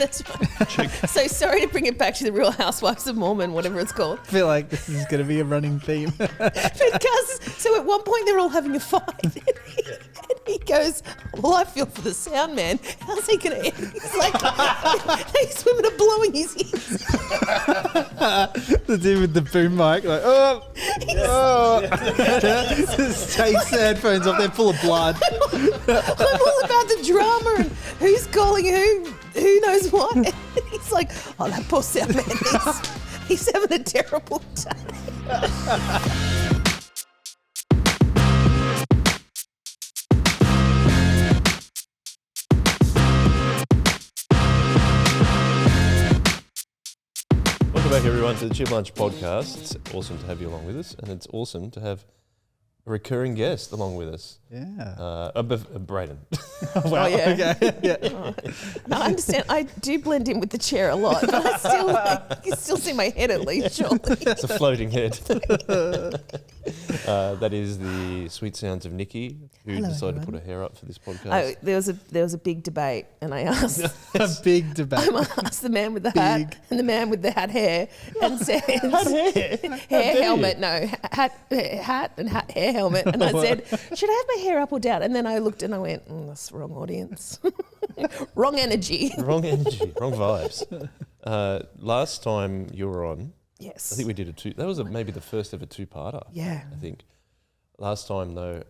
That's right. So sorry to bring it back to the Real Housewives of Mormon, whatever it's called. I feel like this is going to be a running theme. Because so at one point they're all having a fight, and he goes, "Well, I feel for the sound man. How's he going to end?" He's like, "These women are blowing his ears." The dude with the boom mic, like, just takes the headphones off. They're full of blood. I'm all about the drama and who's calling who knows what. And he's like, "Oh, that poor sound man, he's having a terrible day." Welcome back, everyone, to the Chip Lunch podcast. It's awesome to have you along with us, and it's awesome to have a recurring guest along with us. Yeah. Braden. Wow. yeah. Okay. Yeah. No, I understand. I do blend in with the chair a lot, but I still you still see my head at least, surely. It's a floating head. That is the sweet sounds of Nikki, who Hello, decided everyone. to put her hair up for this podcast. There was a big debate, and I asked A big debate. I asked the man with the hat and the man with the hat hair, and said hair helmet, no hat and hair helmet, and I said, should I have my hair up or down? And then I looked and I went, that's the wrong audience, wrong energy. Wrong energy, wrong vibes. Last time you were on, Yes. I think we did that was maybe the first ever two-parter. Yeah. I think. Last time, though,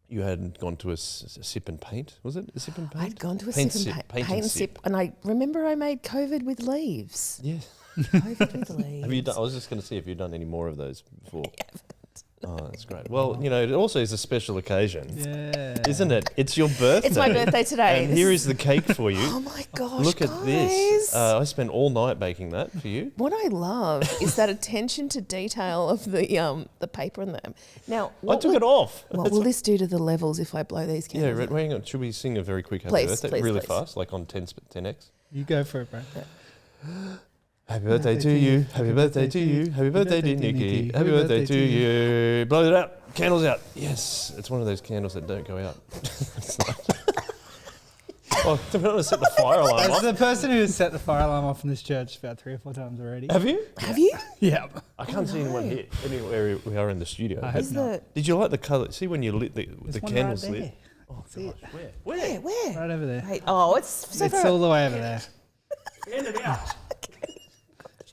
you had gone to a sip and paint. Was it a sip and paint? I'd gone to a paint sip and paint paint and sip, and I remember I made COVID with leaves. Yeah. COVID with leaves. Have you done? I was just going to see if you've done any more of those before. Oh, that's great. Well, you know, it also is a special occasion, isn't it? It's your birthday. It's my birthday today. And here is the cake for you. Oh my gosh! Look guys. at this. I spent all night baking that for you. What I love is that attention to detail of the paper and the. Now, I took it off. What will this do to the levels if I blow these Yeah, candles? hang on. Should we sing a very quick happy Please, birthday? please, Really please. fast, like on 10x? You go for it, bro. Happy birthday to you. Happy birthday to you. Happy birthday to Nikki. Happy birthday to you. Blow it out. Candles out. Yes. It's one of those candles that don't go out. Oh, to be honest, set the fire alarm As off. the person who has set the fire alarm off in this church about 3 or 4 times already. Have you? Have you? Yeah. I can't see anyone here. Anywhere we are in the studio. I hope Is not. the Did you like the colour? See when you lit the There's one candles right lit? there. Oh, See it? gosh. Where? where? Right over there. Wait, oh, it's so It's all the way over there. Hand it out.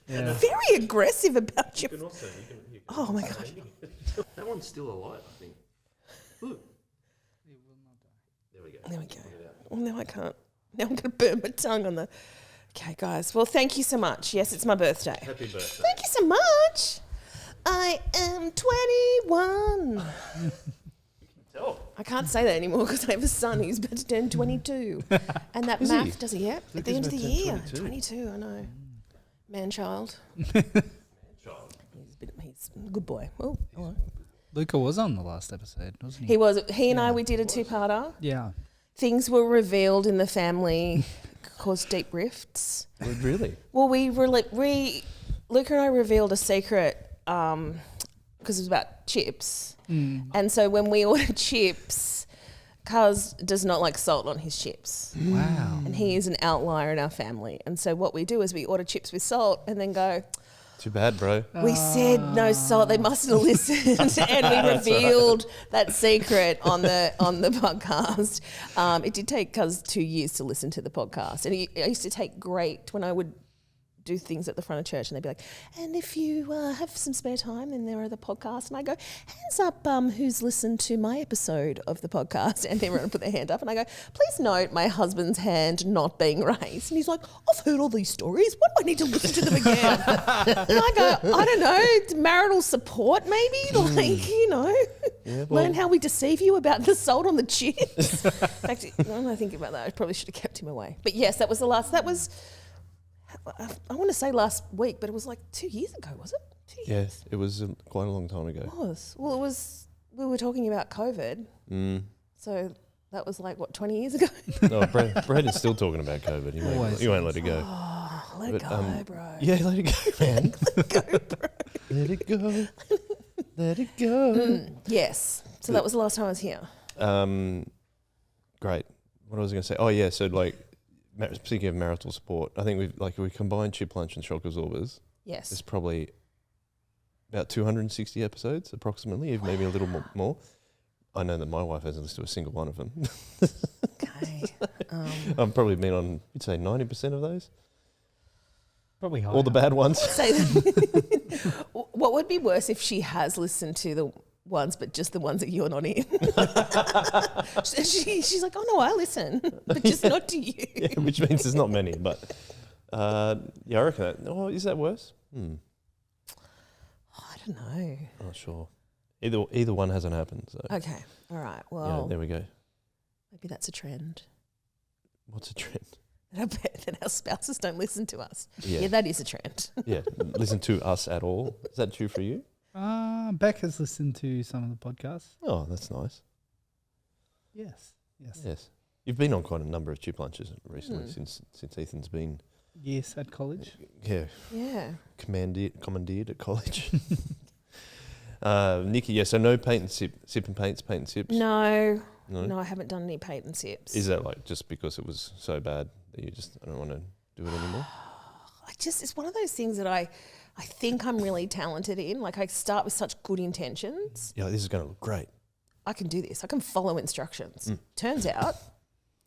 Yeah. very aggressive about your. Oh my gosh! That one's still alive, I think. Look. There we go. There we go. Well, now I can't. Now I'm going to burn my tongue on the. Okay, guys. Well, thank you so much. Yes, it's my birthday. Happy birthday. Thank you so much. I am 21. Oh. I can't say that anymore because I have a son who's about to turn 22. And that Is he? math, does he? Yeah, at the end of the about to turn year. 22. 22, I know. Man-child. He's a good boy. Oh, hello. Luca was on the last episode, wasn't he? He was. He and I, we did a two-parter. Yeah. Things were revealed in the family, caused deep rifts. Really? Well, Luca and I revealed a secret because it was about chips. And so when we ordered chips, Cuz does not like salt on his chips. Wow. And he is an outlier in our family. And so what we do is we order chips with salt and then go, Too bad, bro. we said no salt. They mustn't have listened, and we revealed that secret on the podcast. It did take Cuz 2 years to listen to the podcast, and I used to take great when I would do things at the front of church, and they'd be like, "And if you have some spare time, then there are the podcasts." And I go, "Hands up, who's listened to my episode of the podcast?" And everyone put their hand up, and I go, "Please note my husband's hand not being raised." And he's like, "I've heard all these stories. What do I need to listen to them again?" And I go, "I don't know, marital support maybe, like learn how we deceive you about the salt on the chips." In fact, when I think about that, I probably should have kept him away. But yes, that was the last. That was. I want to say last week, but it was like 2 years ago, was it? 2 years. Yeah, it was quite a long time ago. It was. Well, it was. We were talking about COVID, so that was like what 20 years ago. No, Braden's still talking about COVID. He won't let it go. Oh, let it But, go, bro. Yeah, let it go, man. Let it go, bro. Let it go. Let it go. Yes. So that was the last time I was here. Great. What was I going to say? Oh, yeah. So, like, speaking of marital support, I think we combined Chip Lunch and Shock Absorbers. Yes. There's probably about 260 episodes, approximately, if maybe a little more. I know that my wife hasn't listened to a single one of them. Okay. I've probably been on, you'd say 90% of those. Probably higher. All the bad ones. What would be worse if she has listened to the ones, but just the ones that you're not in? She's like, oh no, I listen, but just not to you. Yeah, which means there's not many, but I reckon that. Oh, is that worse? Oh, I don't know. Not sure. Either one hasn't happened. So. Okay. All right. Well, Yeah, there we go. maybe that's a trend. What's a trend? That our spouses don't listen to us. Yeah. Yeah, that is a trend. Yeah, listen to us at all. Is that true for you? Beck has listened to some of the podcasts. Oh, that's nice. Yes. Yes. You've been on quite a number of Chip Lunches recently since Ethan's been... Yes, at college. Yeah. Yeah. Commandeered at college. Nikki, so no paint and sip and paints, paint and sips? No, I haven't done any paint and sips. Is that like just because it was so bad that you just, I don't want to do it anymore? It's one of those things that I think I'm really talented in. Like I start with such good intentions. Yeah, this is going to look great. I can do this. I can follow instructions. Turns out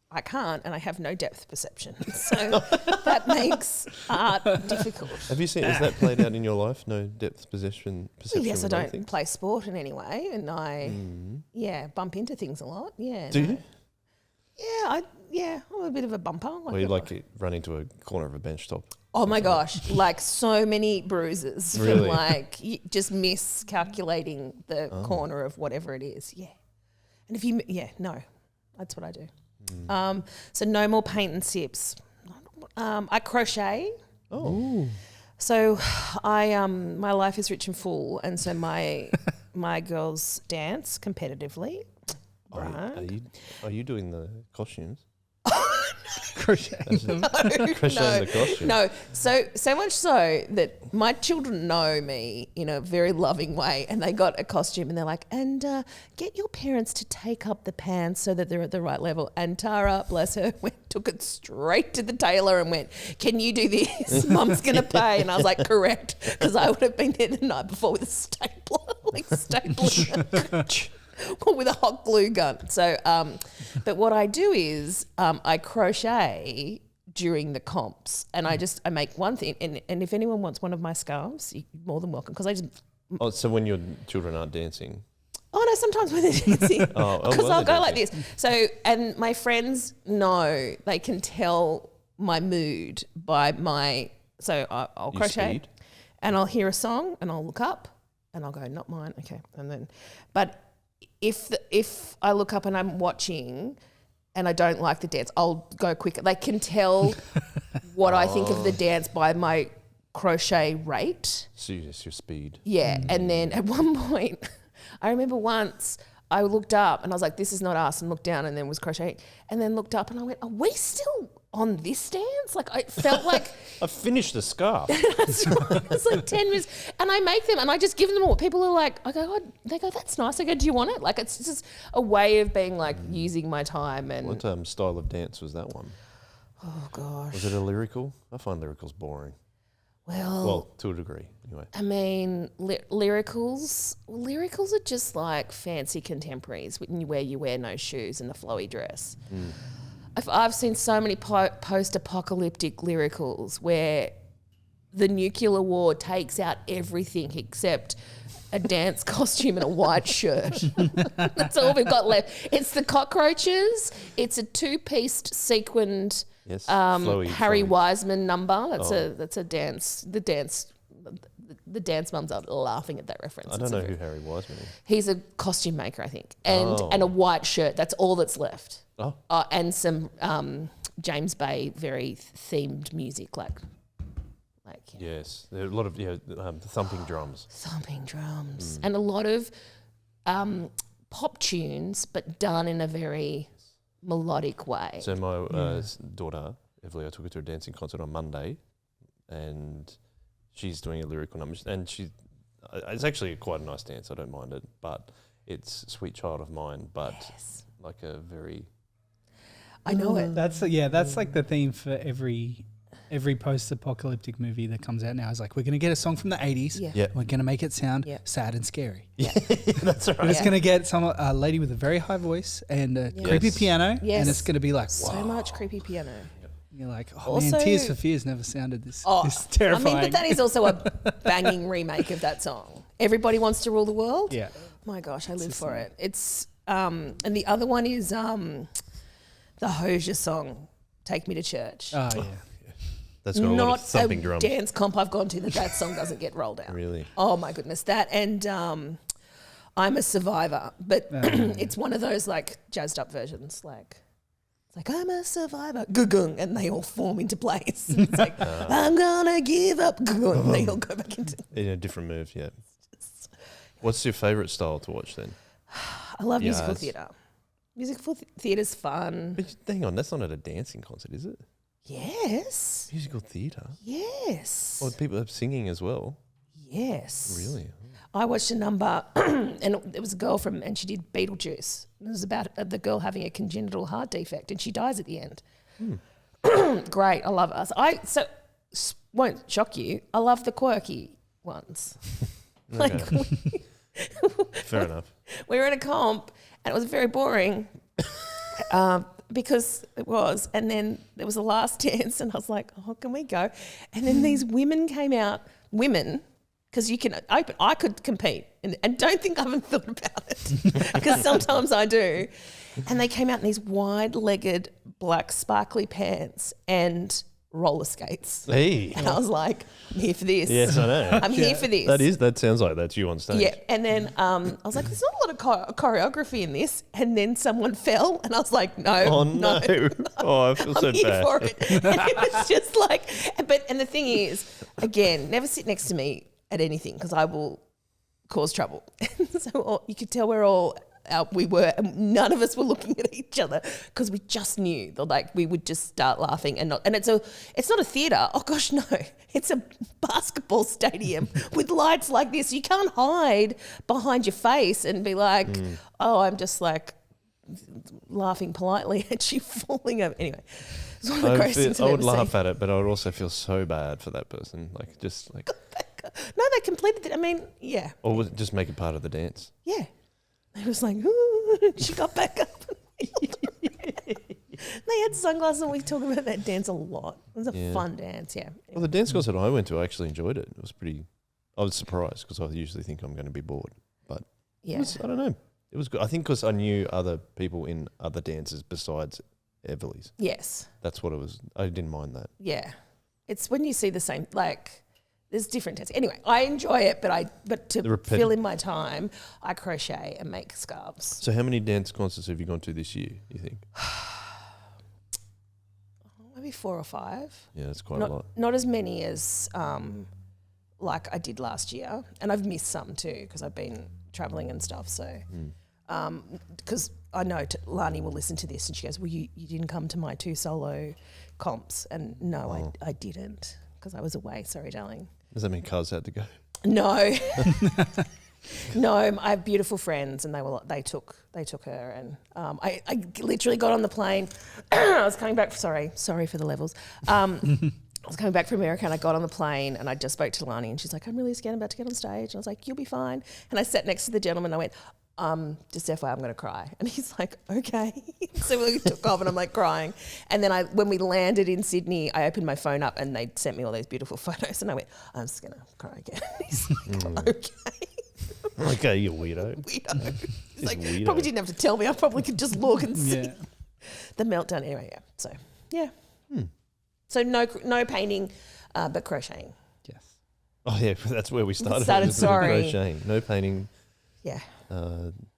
I can't, and I have no depth perception. So that makes art difficult. Have you seen, is that played out in your life? No depth perception Yes, I with don't anything? play sport in any way, and I bump into things a lot. Yeah. Do you? Yeah, I'm a bit of a bumper. Or you like run into a corner of a bench top? Oh my gosh, like so many bruises from Really? like just miscalculating the corner of whatever it is. Yeah. And if you, no, that's what I do. So no more paint and sips. I crochet. Oh. So my life is rich and full, and so my girls dance competitively. Right. Are you doing the costumes? Crocheting them. Crocheting the costume? No, so much so that my children know me in a very loving way, and they got a costume, and they're like, and get your parents to take up the pants so that they're at the right level. And Tara, bless her, took it straight to the tailor and went, can you do this? Mum's going to pay. And I was like, correct, because I would have been there the night before with a stapler, like stapling. With a hot glue gun. So, but what I do is I crochet during the comps, and I make one thing. And if anyone wants one of my scarves, you're more than welcome. Because I just. Oh, so when your children aren't dancing? Oh no, sometimes when they're dancing. Because I'll go like this. So, and my friends know, they can tell my mood by my. So I'll You crochet, speed? and I'll hear a song, and I'll look up, and I'll go, not mine, okay, and then, but. If I look up and I'm watching and I don't like the dance, I'll go quicker. They can tell what I think of the dance by my crochet rate. So it's your speed. Yeah. And then at one point, I remember once I looked up and I was like, this is not us, and looked down and then was crocheting, and then looked up and I went, are we still on this dance? Like I felt like I finished the scarf. that's right. It's like 10 minutes, and I make them and I just give them all. People are like, I go, oh, they go, that's nice. I go, do you want it? Like it's just a way of being like using my time. And What style of dance was that one? oh gosh, Was it a lyrical? I find lyricals boring. Well, to a degree, anyway. I mean, lyricals are just like fancy contemporaries where you wear no shoes and a flowy dress. I've seen so many post-apocalyptic lyricals where the nuclear war takes out everything except a dance costume and a white shirt. That's all we've got left. It's the cockroaches. It's a two-pieced sequined Yes, Harry flowy. Wiseman number. That's a dance. The dance mums are laughing at that reference. I don't know who Harry Wiseman is. He's a costume maker, I think, and a white shirt. That's all that's left. Oh. And some James Bay very themed music, like Yes, there are a lot of thumping drums. thumping drums and a lot of pop tunes, but done in a very melodic way. So my daughter, Evely, I took her to a dancing concert on Monday, and she's doing a lyrical number, and it's actually quite a nice dance. I don't mind it, but it's Sweet Child of Mine, but Yes. like a very I know it. That's like the theme for every post-apocalyptic movie that comes out now. Is like, we're going to get a song from the 80s. Yeah. Yeah. We're going to make it sound Yeah. sad and scary. Yeah. That's right. We're just Yeah. going to get a lady with a very high voice and a Yeah. creepy Yes. piano. Yes. And it's going to be like, So wow. much creepy piano. You're like, oh Also- man, Tears for Fears never sounded this I terrifying. mean, but that is also a banging remake of that song. Everybody Wants to Rule the World. Yeah. My gosh, I live the for song. it. It's and the other one is the Hosier song, "Take Me to Church." Oh, yeah. That's got a lot of Not thumping a drums. dance comp I've gone to that song doesn't get rolled out. Really? Oh my goodness, that and I'm a Survivor, but it's one of those like jazzed up versions, like. Like, I'm a survivor, gugung, and they all form into place. It's like, I'm gonna give up, gugung, and they all go back into. Yeah, different moves, yeah. What's your favourite style to watch then? I love musical Yes. theatre. Musical theatre's fun. But hang on, that's not at a dancing concert, is it? Yes, Musical theatre? yes, Well, people are singing as well. yes. Really? I watched a number, and it was a girl and she did Beetlejuice. It was about the girl having a congenital heart defect, and she dies at the end. Great, I love us. Won't shock you. I love the quirky ones. Like Fair enough. we were in a comp, and it was very boring. Because it was, and then there was a last dance, and I was like, "Oh, can we go?" And then these women came out, because you can open. I could compete, and don't think I haven't thought about it, because sometimes I do. And they came out in these wide-legged black sparkly pants and roller skates, Hey. and I was like, "I'm here for this. Yes, I know. I'm here for this." That sounds like that's you on stage. Yeah, and then I was like, "There's not a lot of choreography in this." And then someone fell, and I was like, "No, Oh no. Oh, I feel so I'm here bad. for it." And it was just like, and the thing is, again, never sit next to me at anything because I will cause trouble. So you could tell we're all out. We were, and none of us were looking at each other because we just knew that like we would just start laughing and it's not a theatre. Oh gosh, no, it's a basketball stadium with lights like this. You can't hide behind your face and be like, oh, I'm just like laughing politely at you falling over. Anyway, it's one of the greatest things I I've would ever laugh seen. at it, but I would also feel so bad for that person. Like, just like, No, they completed it. I mean, yeah, or was it just make it part of the dance? yeah. It was like, ooh, she got back up. They had sunglasses, and we talk about that dance a lot. It was a Yeah. fun dance, yeah. Well, the dance concert I went to, I actually enjoyed it. It was I was surprised because I usually think I'm going to be bored. But Yeah. I don't know. It was good. I think because I knew other people in other dances besides Everly's. Yes. That's what it was. I didn't mind that. Yeah. It's when you see the same, like, there's different dances. Anyway, I enjoy it, but to fill in my time, I crochet and make scarves. So how many dance concerts have you gone to this year, you think? Maybe 4 or 5. Yeah, that's quite a lot. Not as many as like I did last year, and I've missed some too because I've been traveling and stuff. So, because I know Lani will listen to this, and she goes, "Well, you didn't come to my 2 solo comps," and no, I didn't because I was away. Sorry, darling. Does that mean Cuz had to go? No, no. I have beautiful friends, and they took her, and I literally got on the plane. I was coming back. Sorry for the levels. I was coming back from America, and I got on the plane, and I just spoke to Lani, and she's like, "I'm really scared, I'm about to get on stage." And I was like, "You'll be fine." And I sat next to the gentleman, and I went, "Just FYI, I'm going to cry." And he's like, "Okay." So we took off, and I'm like crying. And then when we landed in Sydney, I opened my phone up, and they sent me all these beautiful photos, and I went, "I'm just going to cry again." He's like, "Okay." Okay, you weirdo. Weirdo. He's like, weirdo. probably didn't have to tell me. I probably could just look and see Yeah. the meltdown. Anyway, yeah. So, yeah. So no painting, but crocheting. Yes. Oh yeah, that's where we started. Started, It was a bit of sorry. crocheting. No painting. Yeah.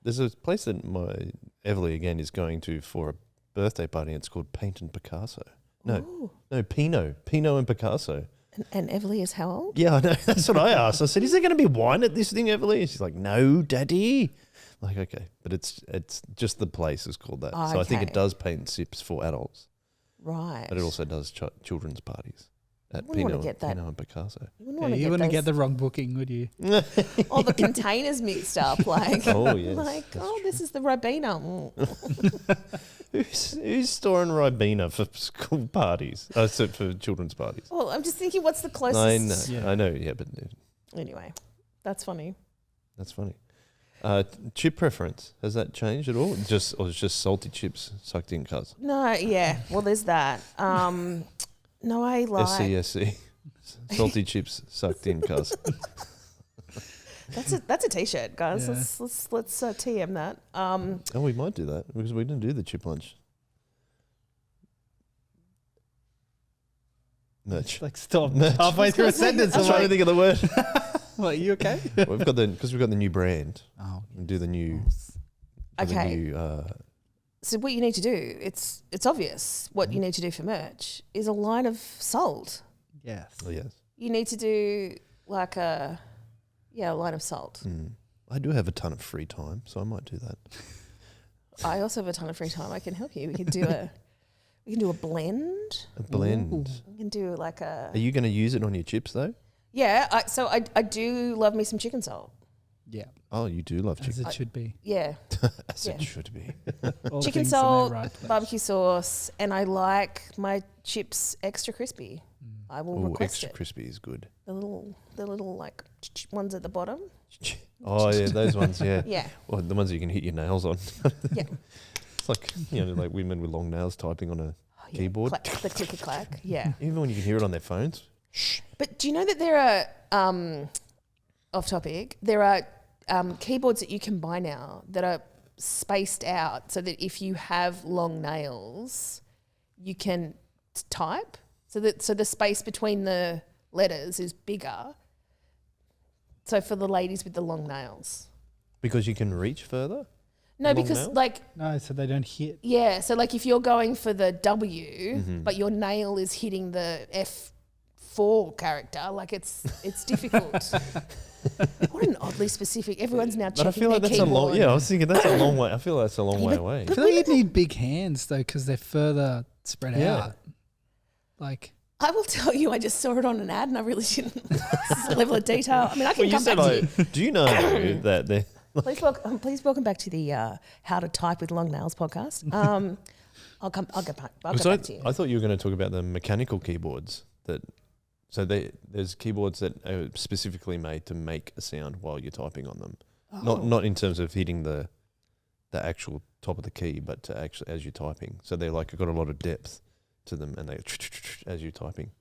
There's a place that my Everly again is going to for a birthday party. And it's called Paint and Picasso. No, Pinot and Picasso. And Everly is how old? Yeah, I know. That's what I asked. I said, "Is there going to be wine at this thing, Everly?" And she's like, "No, Daddy." I'm like, okay, but it's just the place is called that. So I think Okay. it does paint and sips for adults, Right. but it also does children's parties. at wouldn't wanna Pinot, get that. Pinot and Picasso. You wouldn't get the wrong booking, would you? all the containers mixed up. Like, Oh, yes, like, that's oh, this is the Ribena. Mm. Who's storing Ribena for school parties? So for children's parties. Well, I'm just thinking, what's the closest? I know, Yeah. I know, yeah, but Anyway, that's funny. that's funny. Chip preference, has that changed at all? Or it's just salty chips sucked in, cuz? No, yeah. Well, there's that. No, I like. SCSC. Salty chips sucked in, cuz. That's a t-shirt, guys. Yeah. Let's TM that. Oh, we might do that because we didn't do the chip lunch. Merch. Like, stop Merch. halfway through a sentence. I'm I'm trying to like, think of the word. what, you okay? We've got the new brand. Oh, We do the new. Okay. The new, So what you need to do, it's obvious. What you need to do for merch is a line of salt. yes. oh yes. You need to do like a line of salt. Mm. I do have a ton of free time, so I might do that. I also have a ton of free time. I can help you. We can do a blend. A blend. We can do like a Are you going to use it on your chips though? yeah. I do love me some chicken salt. Yeah, Oh, you do love as chicken. it should be. Yeah, As yeah. it should be. All chicken things in their salt, right place. barbecue sauce, and I like my chips extra crispy. I will Oh, request extra it. crispy is good. The little like ones at the bottom. Oh yeah, those ones. Yeah. Yeah, Well, the ones you can hit your nails on. yeah. It's like like women with long nails typing on a Oh, yeah. keyboard. Clack, the clicker clack. Yeah. Even when you can hear it on their phones. But do you know that there are off topic? There are keyboards that you can buy now that are spaced out so that if you have long nails, you can type. So the space between the letters is bigger. So for the ladies with the long nails. Because you can reach further? No, Long because nails? like No, so they don't hit. yeah, so like if you're going for the W, Mm-hmm. but your nail is hitting the F4 character, like it's difficult. What an oddly specific. Everyone's now checking But I feel like their that's a long. keyboard. Yeah, I was thinking that's a long way. I feel like that's a long way away. I feel like you need big hands though, because they're further spread Yeah. out. Like, I will tell you, I just saw it on an ad and I really shouldn't. This is a level of detail. I mean, I can Well, you come said back to you. do you know that they Please welcome back to the How to Type with Long Nails podcast. I'll get back to you. I thought you were going to talk about the mechanical keyboards there's keyboards that are specifically made to make a sound while you're typing on them. Not in terms of hitting the actual top of the key, but to actually as you're typing. So they're like got a lot of depth to them, and they as you're typing.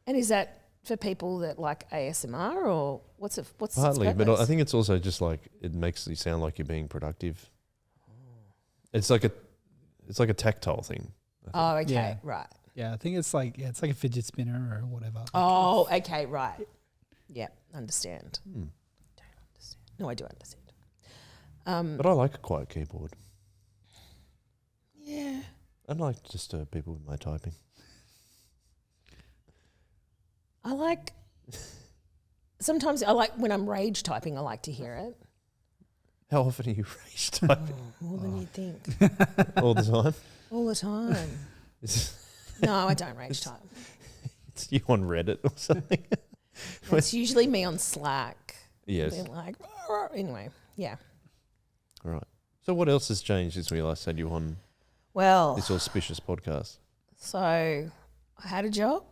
And is that for people that like ASMR or what's Partly, its but purpose? I think it's also just like it makes you sound like you're being productive. It's like a tactile thing. Oh, okay, Yeah. right. yeah, I think it's like a fidget spinner or whatever. Oh, okay, right. Yeah, understand. Hmm. Don't understand. No, I do understand. But I like a quiet keyboard. Yeah. I don't like to disturb people with my typing. Sometimes I like when I'm rage typing, I like to hear it. How often are you rage typing? More than you'd think. All the time? All the time. It's No, I don't rage type. you on Reddit or something? It's usually me on Slack. Yes. Being like, anyway, yeah. All right. So what else has changed since we last had you on Well, this auspicious podcast? so I had a job,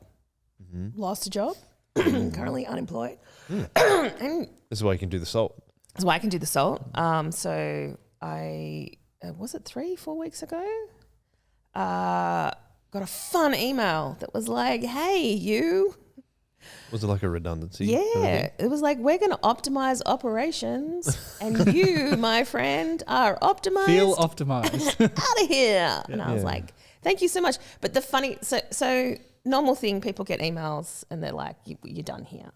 lost a job, currently unemployed. And This is why you can do the salt. that's why I can do the salt. So I, was it 3-4 weeks ago? Got a fun email that was like, hey, you. Was it like a redundancy? kind of Yeah. thing? It was like, we're going to optimize operations and you, my friend, are optimized. Feel optimized. Out of here. And I was Yeah. like, thank you so much. But the funny, so normal thing, people get emails and they're like, you're done here.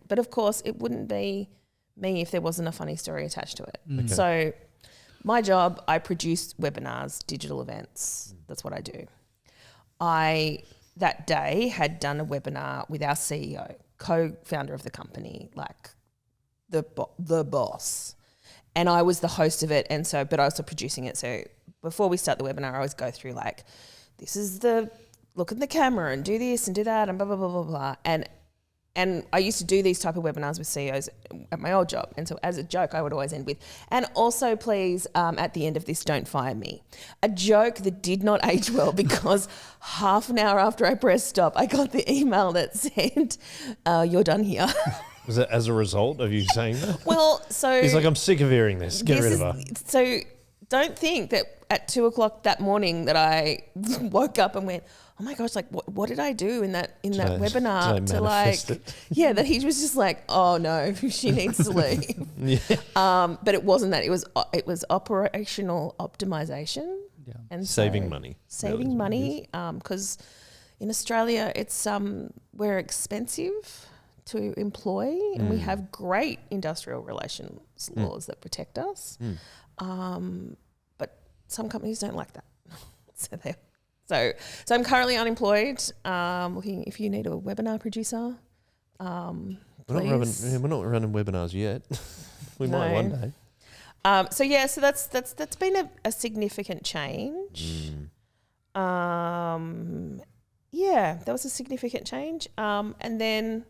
But of course, it wouldn't be me if there wasn't a funny story attached to it. So my job, I produce webinars, digital events. That's what I do. I, that day, had done a webinar with our CEO, co-founder of the company, like the boss. And I was the host of it, and so, but I was also producing it. So before we start the webinar, I always go through like, this is the look at the camera and do this and do that and blah, blah, blah, blah, blah. And I used to do these type of webinars with CEOs at my old job. And so as a joke, I would always end with, and also please, at the end of this, don't fire me. A joke that did not age well because half an hour after I pressed stop, I got the email that said, you're done here. Was it as a result of you saying that? Well, so... He's like, I'm sick of hearing this. Get rid of her. So don't think that at 2:00 that morning that I woke up and went, oh my gosh, like what did I do in that webinar to like, yeah, that he was just like, oh no, she needs to leave. Yeah. But it wasn't that. It was operational optimization. Yeah. And Saving money. Saving money, because in Australia it's we're expensive to employ, and we have great industrial relations laws that protect us. But some companies don't like that. So I'm currently unemployed. Looking if you need a webinar producer. We're not running webinars yet. We might one day. So that's been a significant change. Yeah, that was a significant change. And then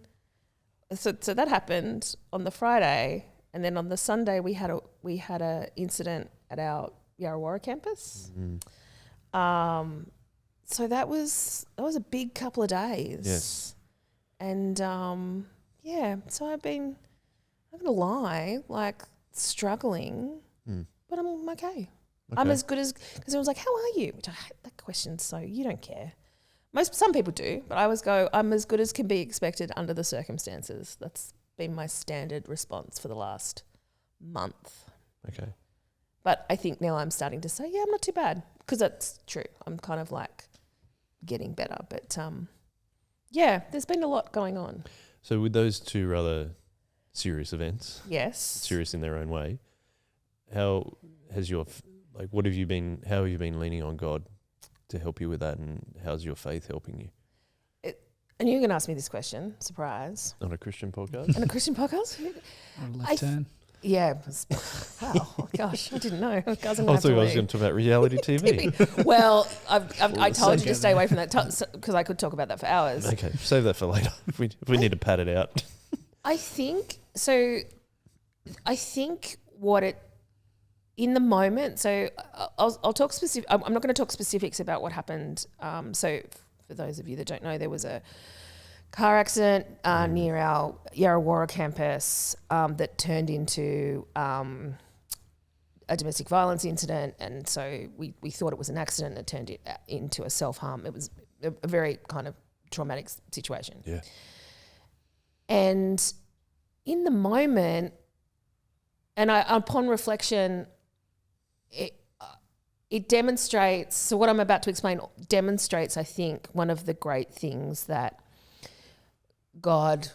so that happened on the Friday, and then on the Sunday we had a incident at our Yarrawarra campus. So that was a big couple of days. Yes. And so I've been, I'm not gonna lie, like struggling, but I'm okay. I'm as good as, because it was like, how are you? Which I hate that question, so you don't care. Some people do, but I always go, I'm as good as can be expected under the circumstances. That's been my standard response for the last month. Okay. But I think now I'm starting to say, yeah, I'm not too bad, because that's true. I'm kind of like getting better. But yeah, there's been a lot going on. So with those two rather serious events, yes, serious in their own way, how has how have you been leaning on God to help you with that, and how's your faith helping you? And you're going to ask me this question, surprise. On a Christian podcast? On a Christian podcast? On a left turn. Yeah. Wow. Gosh, I didn't know. I thought I was going to talk about reality TV. Well, I told you to stay away from that because I could talk about that for hours. Okay, save that for later. If we need to pad it out. I think what it, in the moment, so I'll talk specific. I'm not going to talk specifics about what happened. So for those of you that don't know, there was a car accident near our Yarrawarra campus that turned into a domestic violence incident, and so we thought it was an accident, and it turned into a self-harm. It was a very kind of traumatic situation. Yeah. And in the moment, and upon reflection, it demonstrates, so what I'm about to explain demonstrates, I think, one of the great things that God,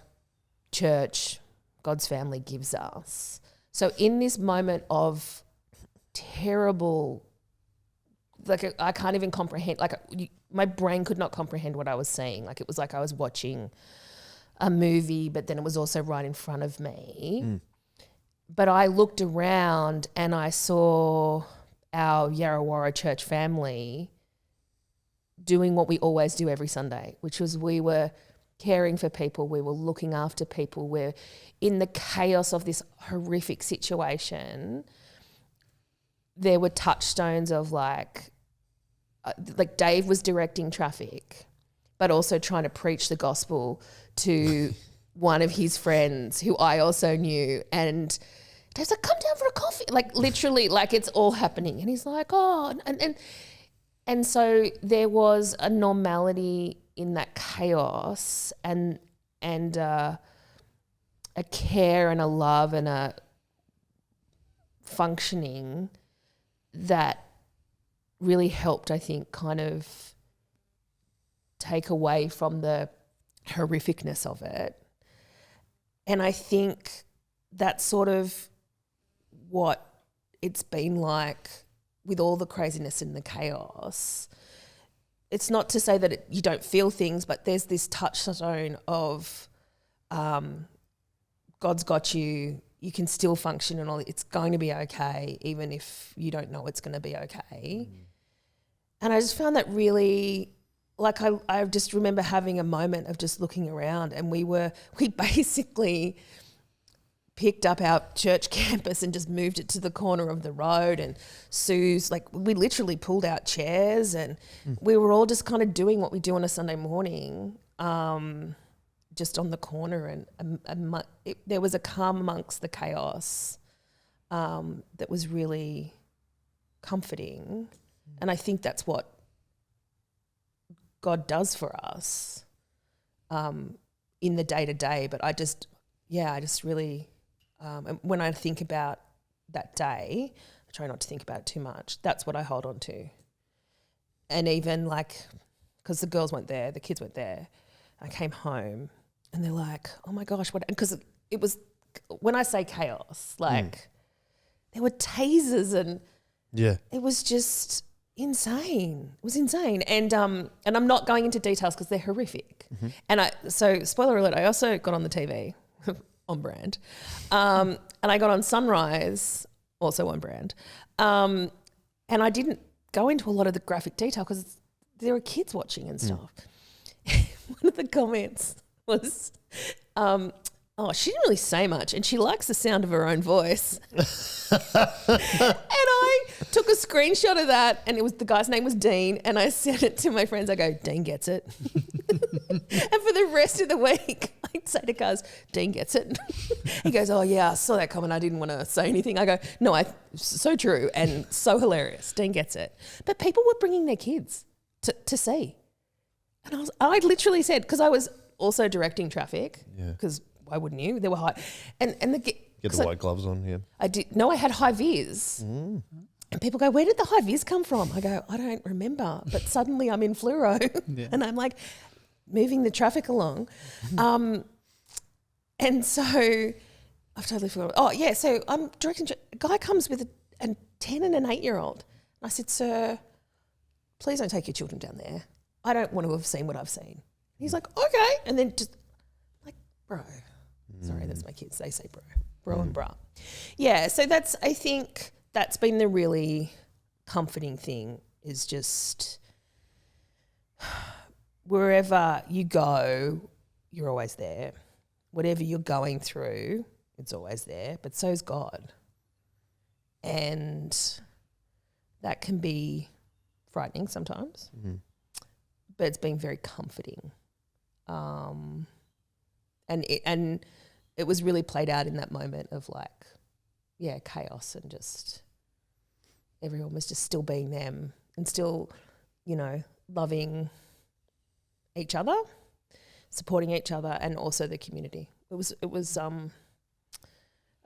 church, God's family gives us. So in this moment of terrible, like I can't even comprehend, like my brain could not comprehend what I was seeing. Like it was like I was watching a movie, but then it was also right in front of me. But I looked around and I saw our Yarrawarra church family doing what we always do every Sunday, which was we were caring for people, we were looking after people, we're in the chaos of this horrific situation. There were touchstones of like Dave was directing traffic, but also trying to preach the gospel to one of his friends who I also knew, and Dave's like, come down for a coffee. Like literally, like it's all happening. And he's like, oh, and so there was a normality in that chaos and a care and a love and a functioning that really helped, I think, kind of take away from the horrificness of it. And I think that's sort of what it's been like with all the craziness and the chaos. It's not to say that you don't feel things, but there's this touchstone of God's got you, you can still function and all. It's going to be okay, even if you don't know it's going to be okay. And I just found that really like I just remember having a moment of just looking around, and we basically picked up our church campus and just moved it to the corner of the road, and Sue's, like, we literally pulled out chairs, and we were all just kind of doing what we do on a Sunday morning, just on the corner, and there was a calm amongst the chaos that was really comforting. And I think that's what God does for us in the day-to-day. But I just really, and when I think about that day, I try not to think about it too much. That's what I hold on to. And even like, because the girls weren't there, the kids weren't there, I came home and they're like, oh my gosh, what? Because it was, when I say chaos, like there were tasers and it was just insane. It was insane. And I'm not going into details because they're horrific. And so spoiler alert, I also got on the TV, on brand. And I got on Sunrise, also on brand. And I didn't go into a lot of the graphic detail because there were kids watching and stuff. One of the comments was, she didn't really say much and she likes the sound of her own voice. And I took a screenshot of that, and the guy's name was Dean, and I sent it to my friends. I go, Dean gets it. And for the rest of the week, I'd say to Cuz, Dean gets it. He goes, oh yeah, I saw that comment. I didn't want to say anything. I go, no, so true and so hilarious. Dean gets it. But people were bringing their kids to see. And I literally said, because I was also directing traffic, because why wouldn't you? They were high. And Get the white gloves on, yeah. I did. No, I had high vis. And people go, where did the high vis come from? I go, I don't remember. But suddenly I'm in fluoro and I'm like moving the traffic along. And so I've totally forgotten. Oh, yeah, so I'm directing. A guy comes with a 10 and an 8-year-old. And I said, sir, please don't take your children down there. I don't want to have seen what I've seen. He's like, okay. And then just like, bro. Sorry, that's my kids. They say bro and bra. Yeah, so I think that's been the really comforting thing, is just wherever you go, you're always there. Whatever you're going through, it's always there, but so's God. And that can be frightening sometimes, but it's been very comforting. And it was really played out in that moment of like, chaos, and just everyone was just still being them and still, loving each other, supporting each other, and also the community. It was I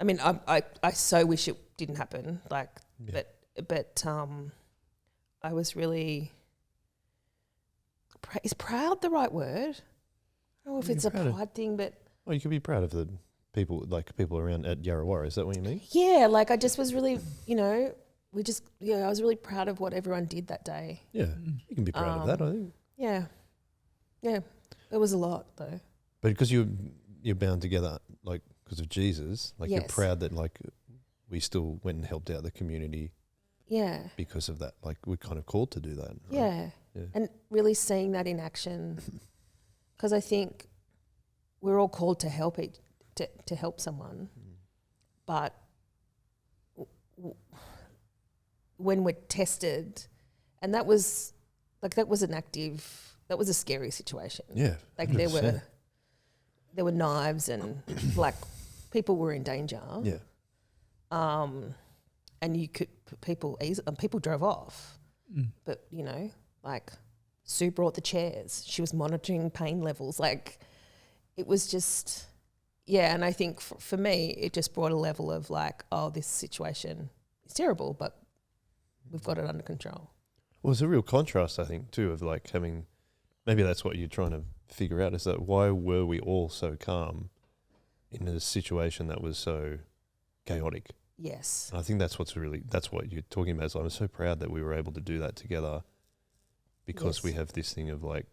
mean, I so wish it didn't happen, but I was really, is proud the right word? I don't know if it's a pride thing, but... Well, you could be proud of the people, like people around at Yarrawarra. Is that what you mean? Yeah, like I just was really, I was really proud of what everyone did that day. Yeah, you can be proud of that, I think. Yeah. Yeah, it was a lot though. But because you're bound together, like because of Jesus, like you're proud that like we still went and helped out the community. Yeah. Because of that, like we're kind of called to do that. Right? Yeah. And really seeing that in action, because I think we're all called to help to help someone, but when we're tested, and that was a scary situation. Yeah, like 100%. there were knives and like people were in danger. Yeah. And you could people drove off, but like Sue brought the chairs. She was monitoring pain levels. Like it was just, and I think for me, it just brought a level of like, oh, this situation is terrible, but we've got it under control. Well, it's a real contrast, I think, too, of like having, maybe that's what you're trying to figure out, is that why were we all so calm in a situation that was so chaotic? Yes. And I think that's what you're talking about. Is I'm so proud that we were able to do that together, because we have this thing of like,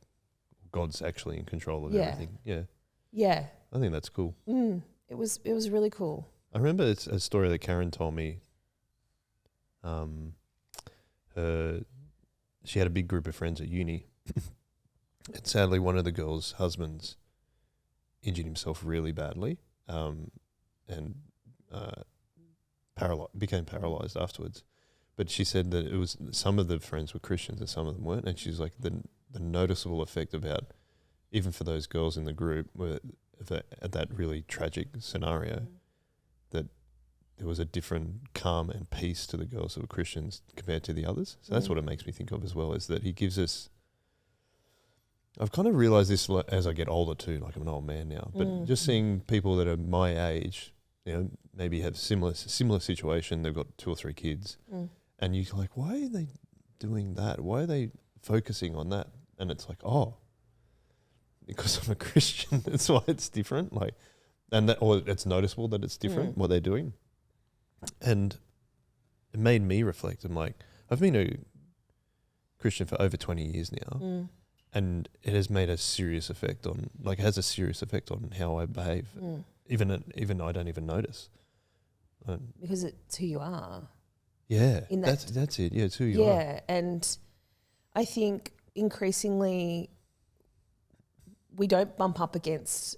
God's actually in control of everything. Yeah. Yeah. I think that's cool. It was really cool. I remember it's a story that Karen told me. She had a big group of friends at uni, And sadly, one of the girls' husbands injured himself really badly, and became paralyzed afterwards. But she said that it was some of the friends were Christians and some of them weren't, and she's like the noticeable effect about even for those girls in the group were at that really tragic scenario that there was a different calm and peace to the girls who were Christians compared to the others. So that's what it makes me think of as well, is that he gives us. I've kind of realised this as I get older too, like I'm an old man now, but just seeing people that are my age, maybe have similar situation, they've got 2 or 3 kids, and you're like, why are they doing that? Why are they focusing on that? And it's like, because I'm a Christian, that's why it's different. Like, or it's noticeable that it's different what they're doing. And it made me reflect. I'm like, I've been a Christian for over 20 years now. And it has made a serious effect on, has a serious effect on how I behave. Even I don't even notice. Because it's who you are. Yeah, that's it. Yeah, it's who you are. Yeah, and I think increasingly we don't bump up against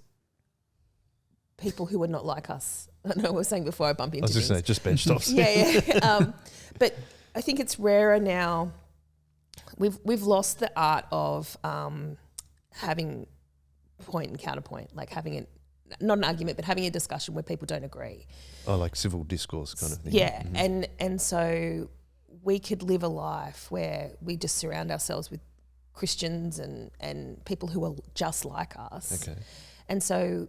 people who are not like us. I know I was saying before I bump into I was just saying, just bench tops. Yeah. But I think it's rarer now. We've lost the art of having point and counterpoint, like having not an argument, but having a discussion where people don't agree. Oh, like civil discourse kind of thing. Yeah, and so we could live a life where we just surround ourselves with Christians and people who are just like us. Okay. And so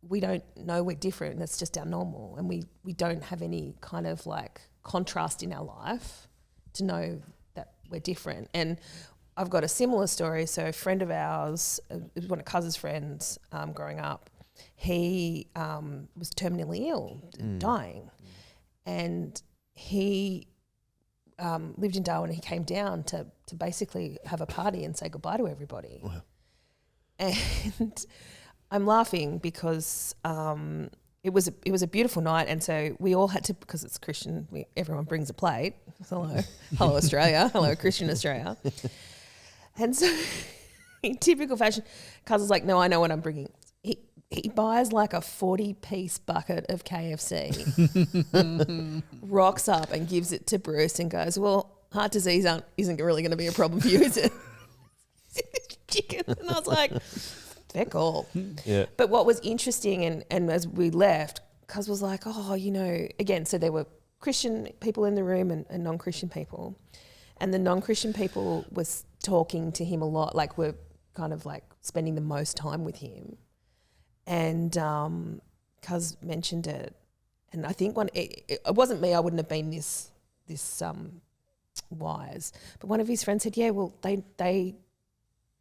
we don't know we're different. That's just our normal, and we don't have any kind of like contrast in our life to know that we're different. And I've got a similar story. So a friend of ours, one of Cuz's friends growing up, he was terminally ill, dying. And he lived in Darwin, and he came down to basically have a party and say goodbye to everybody. Wow. And I'm laughing because it was a beautiful night, and so we all had to, because it's Christian, everyone brings a plate. Hello Australia, hello Christian Australia. And so in typical fashion, Cuz was like, no, I know what I'm bringing. He buys like a 40-piece bucket of KFC, rocks up and gives it to Bruce and goes, well, heart disease isn't really going to be a problem for you, is it? Chicken. And I was like, fair call. Yeah. But what was interesting, and as we left, Cuz was like, again, so there were Christian people in the room and non-Christian people. And the non-Christian people was talking to him a lot, like we're kind of like spending the most time with him. And Cuz mentioned it, and I think it wasn't me. I wouldn't have been this wise. But one of his friends said, "Yeah, well, they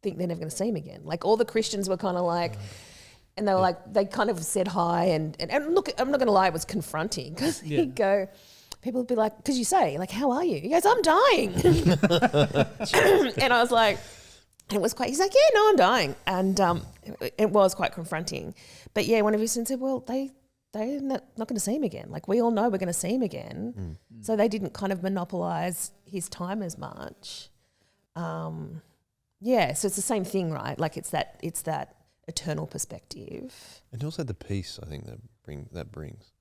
think they're never going to see him again." Like all the Christians were kind of like, and they were like, they kind of said hi, and look, I'm not going to lie, it was confronting because he'd go. People would be like, because you say, like, how are you? He goes, I'm dying. And I was like, and it was quite, he's like, yeah, no, I'm dying. And it was quite confronting. But yeah, one of his friends said, well, they're not going to see him again. Like we all know we're going to see him again. So they didn't kind of monopolise his time as much. Yeah, so it's the same thing, right? Like it's that eternal perspective. And also the peace, I think, that brings.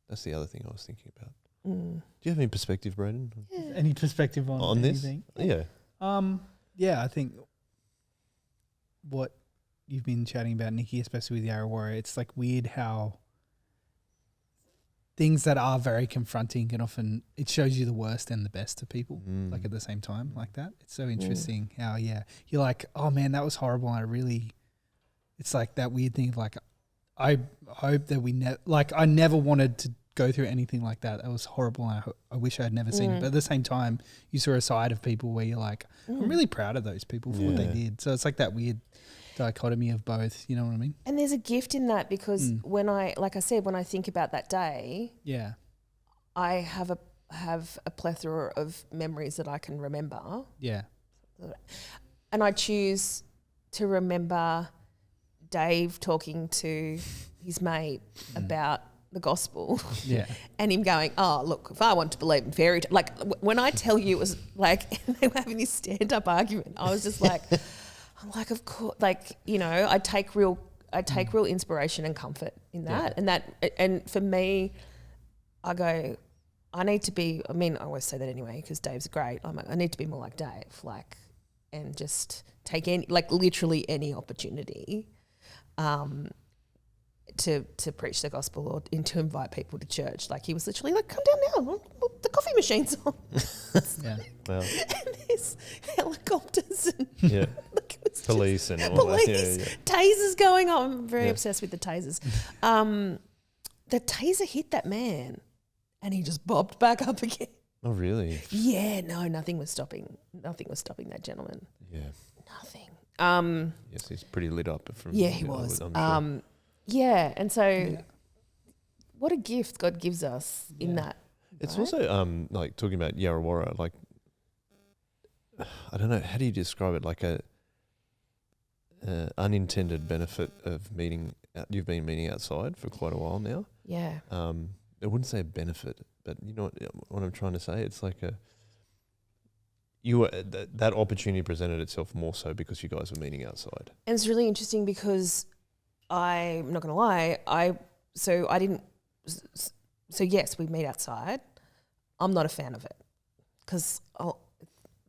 That's the other thing I was thinking about. Do you have any perspective, Braden? Yeah. Any perspective on anything? This? Yeah. Yeah, I think what you've been chatting about, Nikki, especially with Yarra Warrior, it's like weird how things that are very confronting can often, it shows you the worst and the best of people, like at the same time, like that. It's so interesting how, you're like, oh man, that was horrible. And it's like that weird thing of like, I hope that I never wanted to go through anything like that. That was horrible. And I wish I had never seen it. But at the same time, you saw a side of people where you're like, I'm really proud of those people for what they did. So it's like that weird dichotomy of both. You know what I mean? And there's a gift in that because when I think about that day, I have a plethora of memories that I can remember. Yeah. And I choose to remember Dave talking to his mate about the gospel, and him going, oh, look, if I want to believe in fairy tales, like when I tell you it was like they were having this stand-up argument, I was just like, I'm like, of course, like, you know, I take real inspiration and comfort in that. And for me, I go, I need to be, I mean, I always say that anyway, because Dave's great. I'm like, I need to be more like Dave, like, and just take any, like literally any opportunity to preach the gospel or to invite people to church. Like he was literally like, come down now, the coffee machine's on. Yeah. Well, And there's helicopters and yeah. like it was Police and all police, that. Yeah. tasers going on. I'm very Yeah. obsessed with the tasers. The taser hit that man and he just bobbed back up again. Oh, really? Yeah, no, nothing was stopping that gentleman. Yeah. Nothing. Yes, he's pretty lit up. From Yeah, he was. I'm sure. Yeah, and so what a gift God gives us in that. It's right? also like talking about Yarrawarra, like I don't know, how do you describe it? Like a unintended benefit of meeting. You've been meeting outside for quite a while now. Yeah. I wouldn't say a benefit, but you know what I'm trying to say. It's like that opportunity presented itself more so because you guys were meeting outside. And it's really interesting because I'm not going to lie. So yes, we meet outside. I'm not a fan of it because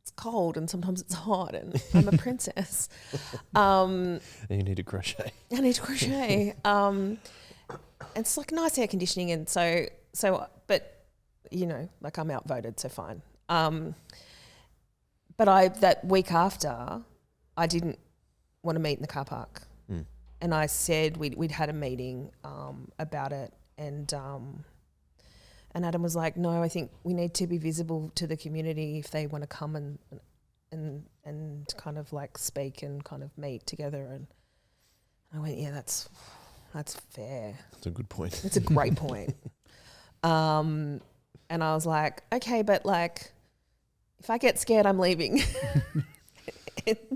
it's cold and sometimes it's hot and I'm a princess. And you need to crochet. I need to crochet. And it's like nice air conditioning and so, but you know, like I'm outvoted, so fine. But that week after, I didn't want to meet in the car park. Mm. And I said we'd had a meeting about it, and Adam was like, "No, I think we need to be visible to the community if they want to come and kind of like speak and kind of meet together." And I went, "Yeah, that's fair. That's a good point. It's a great point." And I was like, "Okay, but like, if I get scared, I'm leaving."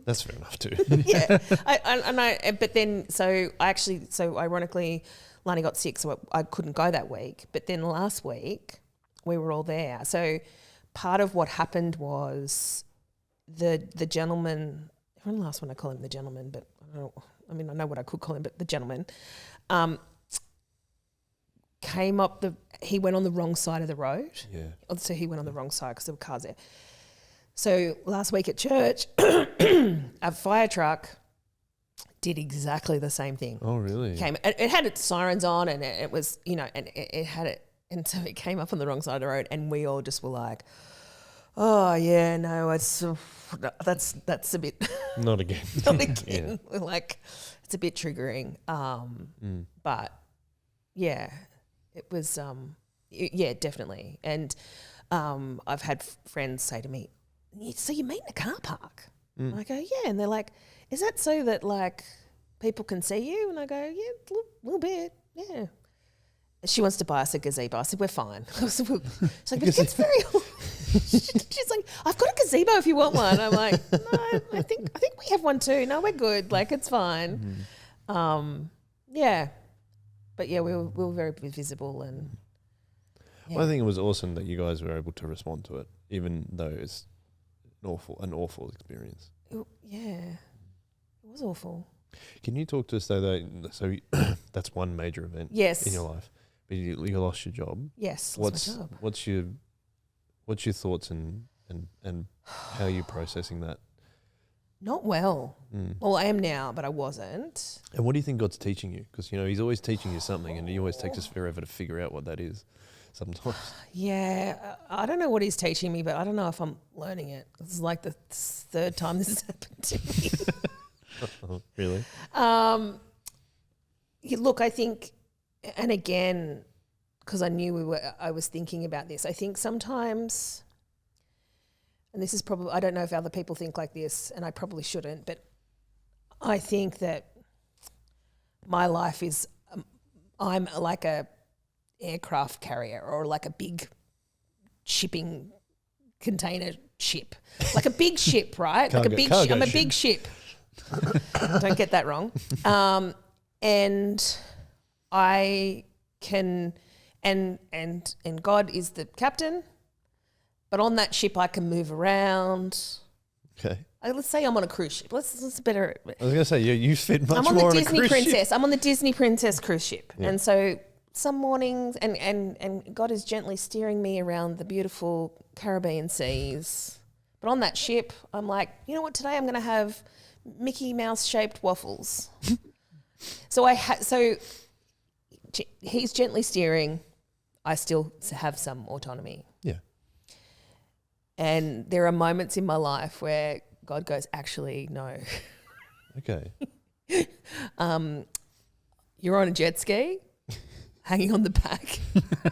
That's fair enough too. Yeah, but then so ironically, Lani got sick, so I couldn't go that week. But then last week we were all there. So part of what happened was the gentleman. When the last one I call him the gentleman, but I know what I could call him, but the gentleman came up he went on the wrong side of the road. Yeah. So he went on the wrong side because there were cars there. So last week at church, a fire truck did exactly the same thing. Oh, really? It had its sirens on, and it was, you know, and it had it, and so it came up on the wrong side of the road, and we all just were like, "Oh yeah, no, that's a bit Not again. not again." We're like, it's a bit triggering. But yeah, it was yeah, definitely. And I've had friends say to me, "So you meet in a car park?" And I go, "Yeah," and they're like, "Is that so that like people can see you?" And I go, "Yeah, a little bit, yeah." She wants to buy us a gazebo. I said, "We're fine." She's like, "But it gets very hot." She's like, "I've got a gazebo if you want one." I'm like, "No, I think we have one too. No, we're good. Like it's fine." Yeah, but yeah, we were very visible and. Yeah. Well, I think it was awesome that you guys were able to respond to it, even though it's an awful experience. Yeah, it was awful. Can you talk to us though? So that's one major event Yes. in your life, but you lost your job. Yes, lost my job. What's your thoughts and how are you processing that? Not well. Well, I am now, but I wasn't. And what do you think God's teaching you? Because you know He's always teaching you something, and He always takes us forever to figure out what that is. Sometimes. Yeah, I don't know what He's teaching me, but I don't know if I'm learning it. This is like the third time this has happened to me. Really? Look, I think, and again, because I knew I was thinking about this. I think sometimes, and this is probably, I don't know if other people think like this, and I probably shouldn't, but I think that my life is, I'm like a aircraft carrier or like a big shipping container ship, like a big ship, right? I'm a big ship. Don't get that wrong. And I can, and God is the captain, but on that ship I can move around. Okay. let's say I'm on a cruise ship. Let's better. I was going to say, you fit much I'm on more the on a Disney cruise princess. ship. I'm on the Disney princess cruise ship, Yeah. and so some mornings, and God is gently steering me around the beautiful Caribbean seas. But on that ship, I'm like, you know what? Today I'm going to have Mickey Mouse shaped waffles. So he's gently steering. I still have some autonomy. Yeah. And there are moments in my life where God goes, actually, no. Okay. You're on a jet ski, hanging on the back,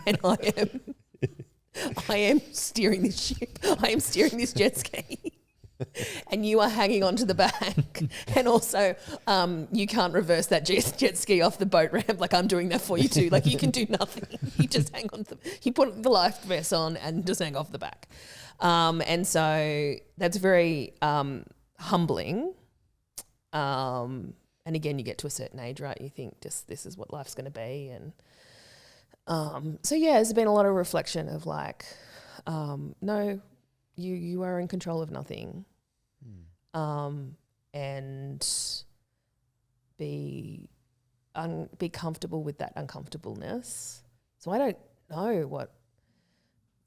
and I am steering this ship. I am steering this jet ski. And you are hanging onto the back. And also, you can't reverse that jet ski off the boat ramp. Like, I'm doing that for you too. Like, you can do nothing. You just hang on. You put the life vest on and just hang off the back. And so that's very humbling. And again, you get to a certain age, right? You think just this is what life's going to be. And so, yeah, there's been a lot of reflection of like, no, you are in control of nothing. And be comfortable with that uncomfortableness. So I don't know what's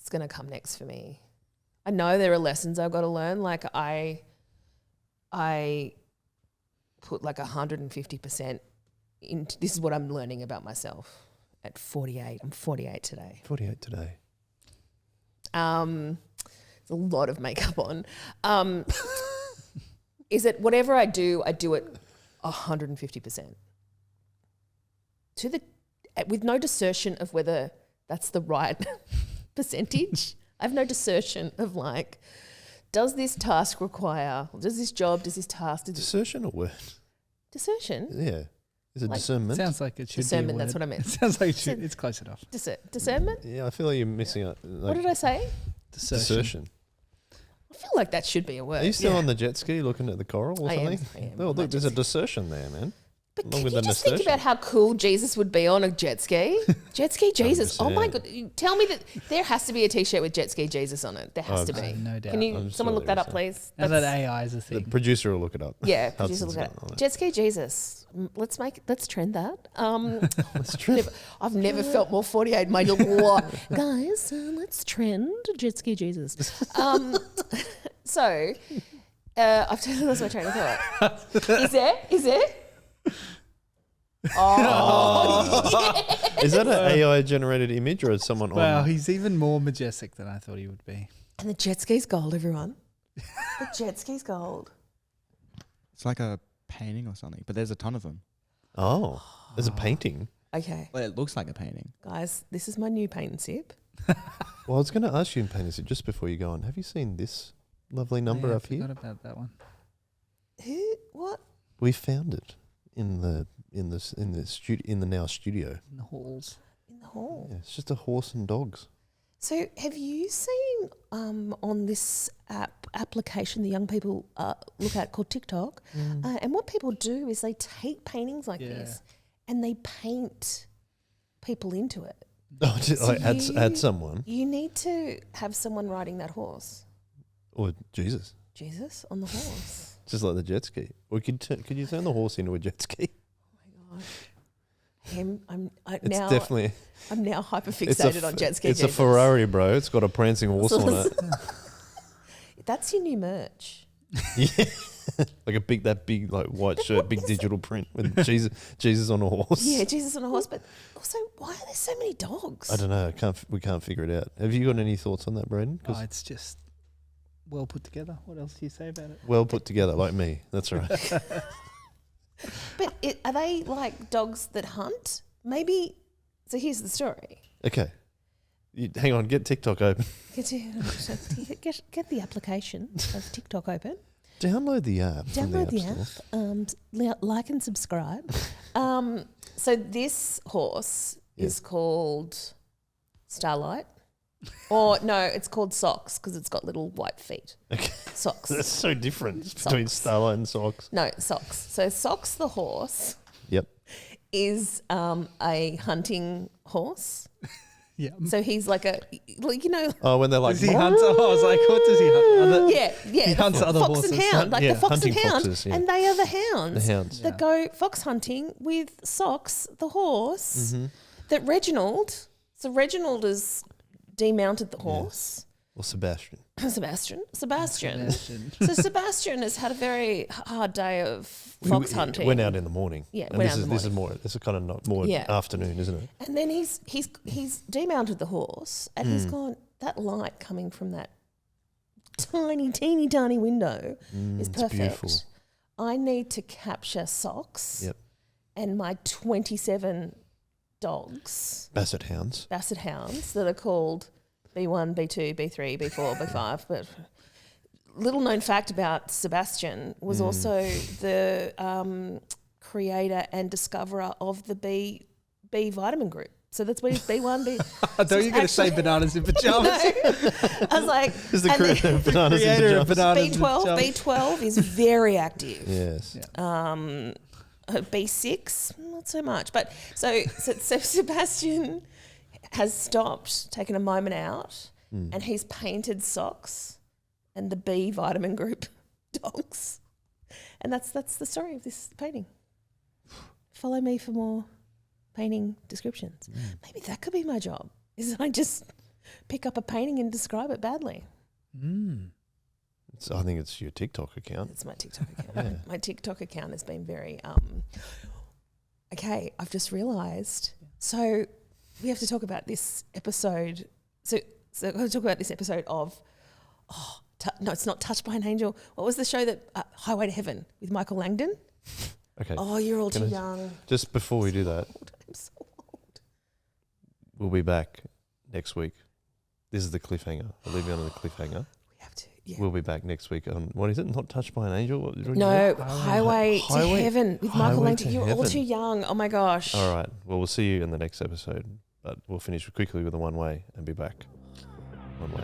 going to come next for me. I know there are lessons I've got to learn. Like I put like 150% into this is what I'm learning about myself at 48. I'm 48 today. 48 today. There's a lot of makeup on. Is that whatever I do it 150%. With no discern of whether that's the right percentage. I have no discern of like, does this task require, does this task... Desertion or word? Discern? Yeah. Is it Like- discernment? Sounds like it should Discernment, be a word. that's what I meant. It sounds like it should, it's close enough. Discernment? Yeah, I feel like you're missing out. Like, What did I say? desertion. I feel like that should be a word. Are you still on the jet ski looking at the coral or I am, something? I am Oh, on my look, there's a jet desertion there, man. But Along can with you the just think nasturtium. about how cool Jesus would be on a jet ski? Jet ski Jesus. Oh my 100%. God. Tell me that there has to be a t-shirt with jet ski Jesus on it. There has to be. No doubt. Can you, I'm someone sure look that there up, is, please? Now that That's- AI is a The thing. producer will look it up. Yeah, producer Hudson's look at got it on it. it. Jet ski Jesus. Let's trend that. That's true. I've never felt more 48. My what? Guys, let's trend jet ski Jesus. So, I've totally lost my train of thought. Is there? Oh, Is that an AI generated image or is someone Wow, on? he's even more majestic than I thought he would be. and the jet ski's gold, everyone. The jet ski's gold. It's like a painting or something, but there's a ton of them. Oh, there's a painting. Okay, Well, it looks like a painting. guys, this is my new paint and sip. Well, I was going to ask you in painting just before you go on. Have you seen this lovely number Yeah, up I forgot here? about that one. Who? What? We found it in the now studio. In the halls. In the hall. Yeah, it's just a horse and dogs. So, have you seen on this application the young people look at called TikTok? And what people do is they take paintings like Yeah. this and they paint people into it. Oh, just So like add you- someone You need to have someone riding that horse. or Jesus, Jesus on the horse. just like the jet ski. Or could you turn the horse into a jet ski? Oh my God. It's now definitely I'm now hyper it's a fixated f- on jet ski. It's a Jesus. Ferrari, bro. It's got a prancing horse on it. That's your new merch. Yeah, like that big like white shirt, big digital print with Jesus on a horse. Yeah, Jesus on a horse. But also, why are there so many dogs? I don't know. We can't figure it out. Have you got any thoughts on that, Braden? Oh, it's just well put together. What else do you say about it? Well put together, like me. That's right. But are they like dogs that hunt? Maybe. So here's the story. Okay. Hang on. Get TikTok open. Get the application of TikTok open. Download the app. from Download the App Store. app. Like and subscribe. So this horse is called Starlight. Or no, it's called Socks because it's got little white feet. Okay. Socks. That's so different between Starlight and Socks. No, Socks. So Socks the horse Yep. is a hunting horse. Yeah. So he's like Oh, when they're like, Does he hunt? Oh, I was like, what does he hunt? yeah, He hunts the other fox horses. and hound, like Yeah, the fox and hunting hound, foxes, yeah. and they are the hounds. the hounds. That go fox hunting with Socks, the horse. Mm-hmm. That Reginald has demounted the horse. Or Sebastian. Sebastian. Sebastian. So Sebastian has had a very hard day of fox hunting. Went out in the morning. Yeah, and went this out in the is more. This is kind of not more Yeah. afternoon, isn't it? And then he's demounted the horse, and he's gone. That light coming from that teeny tiny window is it's perfect. beautiful. I need to capture Socks. Yep. And my 27 dogs, Basset hounds. basset hounds that are called B1, B2, B3, B4, B5. But little known fact about Sebastian was also the creator and discoverer of the B vitamin group. So that's what he's B1, B. I thought you were going to say bananas in pajamas. I was like, Is the and then creator of bananas in Creator of pajamas. bananas in pajamas. B12 is very active. Yes. B6, not so much. But so Sebastian has stopped, taken a moment out, and he's painted Socks and the B vitamin group dogs. And that's the story of this painting. Follow me for more painting descriptions. Maybe that could be my job, is that I just pick up a painting and describe it badly. I think it's your TikTok account. It's my TikTok account. Yeah. My TikTok account has been very okay, I've just realised. So we have to talk about this episode. So I'm going to talk about this episode of no, it's not Touched by an Angel. What was the show that Highway to Heaven with Michael Langdon? Okay. Oh, you're all too Gonna- young. Just before we do that, I'm so old. we'll be back next week. This is the cliffhanger. I'll leave you on the cliffhanger. We have to. Yeah. We'll be back next week on, what is it? Not Touched by an Angel? What did you No, say? Highway to Highway- Heaven with Highway Michael to Langdon. You're all Heaven. too young. Oh my gosh. All right. Well, we'll see you in the next episode, but we'll finish quickly with the one way and be back. One way.